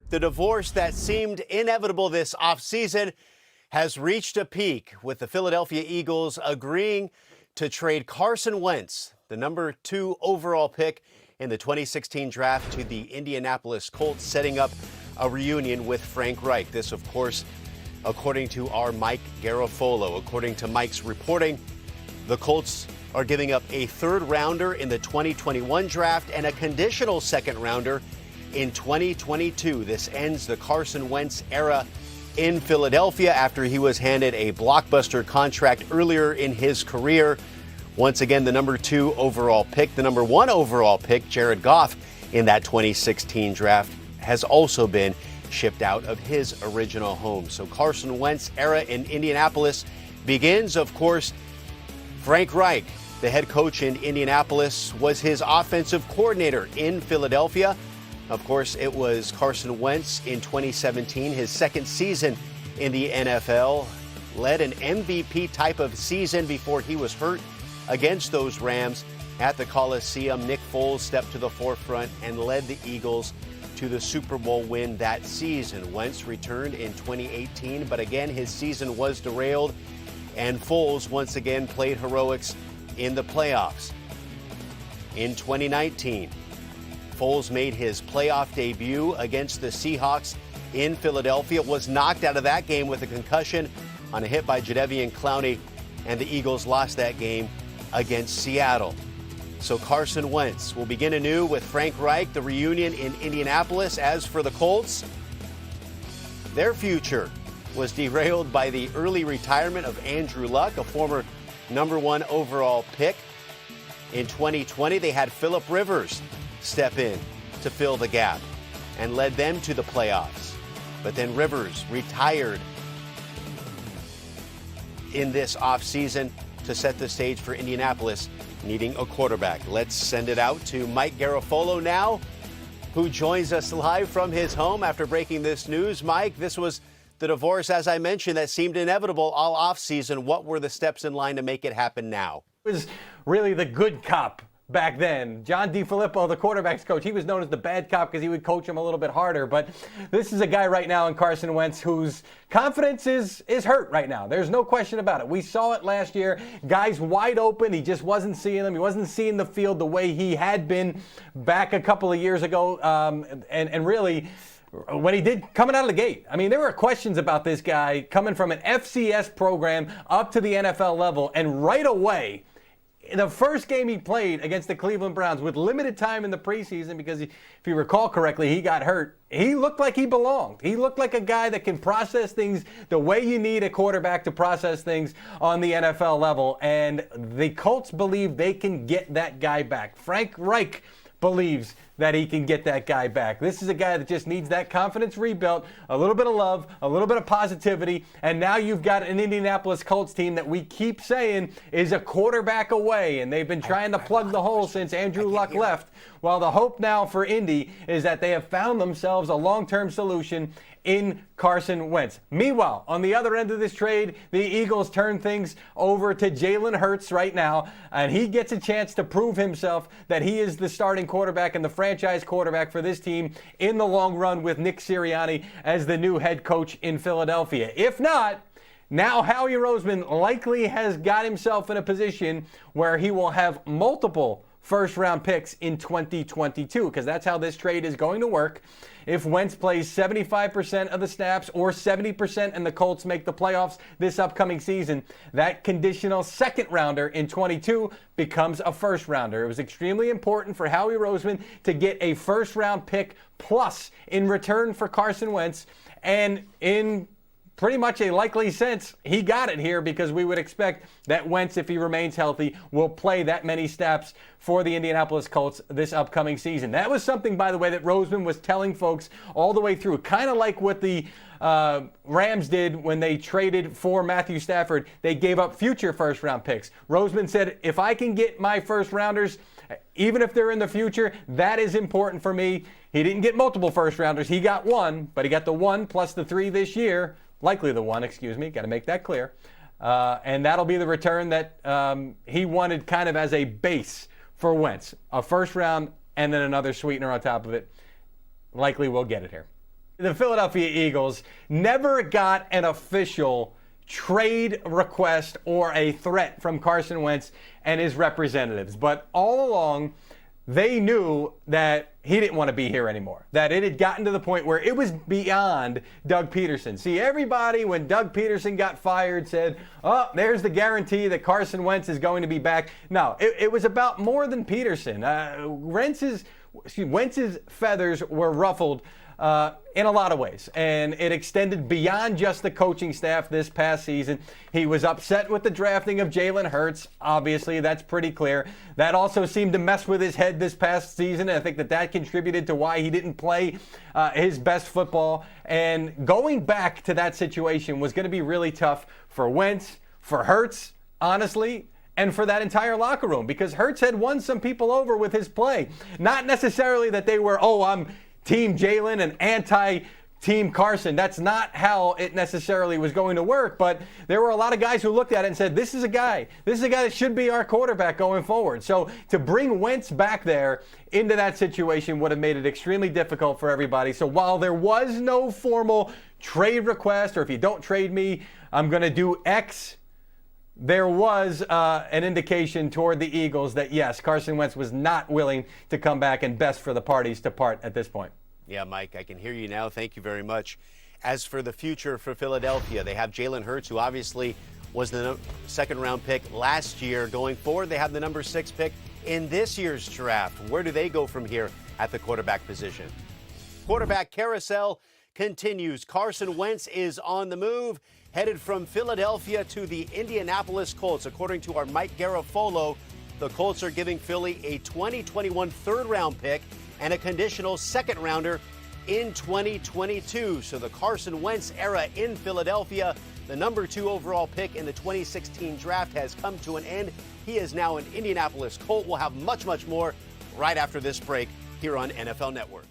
The divorce that seemed inevitable this offseason has reached a peak, with the Philadelphia Eagles agreeing to trade Carson Wentz, the number 2 overall pick in the 2016 draft, to the Indianapolis Colts, setting up a reunion with Frank Reich. This, of course, according to our Mike Garafolo. According to Mike's reporting, the Colts are giving up a 3rd rounder in the 2021 draft and a conditional 2nd rounder in 2022. This ends the Carson Wentz era in Philadelphia after he was handed a blockbuster contract earlier in his career. Once again, the number 2 overall pick, the number 1 overall pick, Jared Goff, in that 2016 draft, has also been shipped out of his original home. So Carson Wentz era in Indianapolis begins. Of course, Frank Reich, the head coach in Indianapolis, was his offensive coordinator in Philadelphia. Of course, it was Carson Wentz in 2017, his 2nd season in the NFL, led an MVP type of season before he was hurt against those Rams at the Coliseum. Nick Foles stepped to the forefront and led the Eagles to the Super Bowl win that season. Wentz returned in 2018, but again, his season was derailed, and Foles once again played heroics in the playoffs. In 2019, Foles made his playoff debut against the Seahawks in Philadelphia, was knocked out of that game with a concussion on a hit by Jadeveon Clowney, and the Eagles lost that game against Seattle. So Carson Wentz will begin anew with Frank Reich, the reunion in Indianapolis. As for the Colts, their future was derailed by the early retirement of Andrew Luck, a former number 1 overall pick. In 2020, they had Phillip Rivers step in to fill the gap and led them to the playoffs. But then Rivers retired in this offseason to set the stage for Indianapolis needing a quarterback. Let's send it out to Mike Garafolo now, who joins us live from his home after breaking this news. Mike, this was the divorce, as I mentioned, that seemed inevitable all offseason. What were the steps in line to make it happen now? It was really the good cop back then. John DeFilippo, the quarterback's coach, he was known as the bad cop because he would coach him a little bit harder. But this is a guy right now in Carson Wentz whose confidence is hurt right now. There's no question about it. We saw it last year. Guys wide open. He just wasn't seeing them. He wasn't seeing the field the way he had been back a couple of years ago. And really, when he did coming out of the gate, I mean, there were questions about this guy coming from an FCS program up to the NFL level, and right away, in the first game he played against the Cleveland Browns with limited time in the preseason, because if you recall correctly, he got hurt, he looked like he belonged. He looked like a guy that can process things the way you need a quarterback to process things on the NFL level. And the Colts believe they can get that guy back. Frank Reich believes that he can get that guy back. This is a guy that just needs that confidence rebuilt, a little bit of love, a little bit of positivity, and now you've got an Indianapolis Colts team that we keep saying is a quarterback away, and they've been trying to plug the hole since Andrew Luck left. Well, the hope now for Indy is that they have found themselves a long-term solution in Carson Wentz. Meanwhile, on the other end of this trade, the Eagles turn things over to Jalen Hurts right now, and he gets a chance to prove himself that he is the starting quarterback and the franchise quarterback for this team in the long run, with Nick Sirianni as the new head coach in Philadelphia. If not, now Howie Roseman likely has got himself in a position where he will have multiple first-round picks in 2022, because that's how this trade is going to work. If Wentz plays 75% of the snaps or 70% and the Colts make the playoffs this upcoming season, that conditional 2nd rounder in 22 becomes a 1st rounder. It was extremely important for Howie Roseman to get a 1st-round pick plus in return for Carson Wentz, and in pretty much a likely sense, he got it here, because we would expect that Wentz, if he remains healthy, will play that many snaps for the Indianapolis Colts this upcoming season. That was something, by the way, that Roseman was telling folks all the way through, kind of like what the Rams did when they traded for Matthew Stafford. They gave up future first-round picks. Roseman said, if I can get my first-rounders, even if they're in the future, that is important for me. He didn't get multiple first-rounders. He got one, but he got the 1 plus the 3 this year. Likely the 1, excuse me. Got to make that clear. And that'll be the return that he wanted kind of as a base for Wentz. A 1st round and then another sweetener on top of it. Likely we'll get it here. The Philadelphia Eagles never got an official trade request or a threat from Carson Wentz and his representatives. But all along, they knew that he didn't want to be here anymore, that it had gotten to the point where it was beyond Doug Peterson. See, everybody, when Doug Peterson got fired, said, oh, there's the guarantee that Carson Wentz is going to be back. No, it was about more than Peterson. Wentz's feathers were ruffled in a lot of ways, and it extended beyond just the coaching staff this past season. He was upset with the drafting of Jalen Hurts. Obviously, that's pretty clear. That also seemed to mess with his head this past season, and I think that contributed to why he didn't play his best football. And going back to that situation was going to be really tough for Wentz, for Hurts, honestly, and for that entire locker room, because Hurts had won some people over with his play. Not necessarily that they were, oh, I'm Team Jalen and anti-Team Carson. That's not how it necessarily was going to work, but there were a lot of guys who looked at it and said, this is a guy that should be our quarterback going forward. So to bring Wentz back there into that situation would have made it extremely difficult for everybody. So while there was no formal trade request, or if you don't trade me, I'm going to do X, there was an indication toward the Eagles that, yes, Carson Wentz was not willing to come back, and best for the parties to part at this point. Yeah, Mike, I can hear you now. Thank you very much. As for the future for Philadelphia, they have Jalen Hurts, who obviously was the second-round pick last year. Going forward, they have the number 6 pick in this year's draft. Where do they go from here at the quarterback position? Quarterback carousel continues. Carson Wentz is on the move, headed from Philadelphia to the Indianapolis Colts. According to our Mike Garafolo, the Colts are giving Philly a 2021 third-round pick and a conditional second-rounder in 2022. So the Carson Wentz era in Philadelphia, the number 2 overall pick in the 2016 draft, has come to an end. He is now an Indianapolis Colt. We'll have much, much more right after this break here on NFL Network.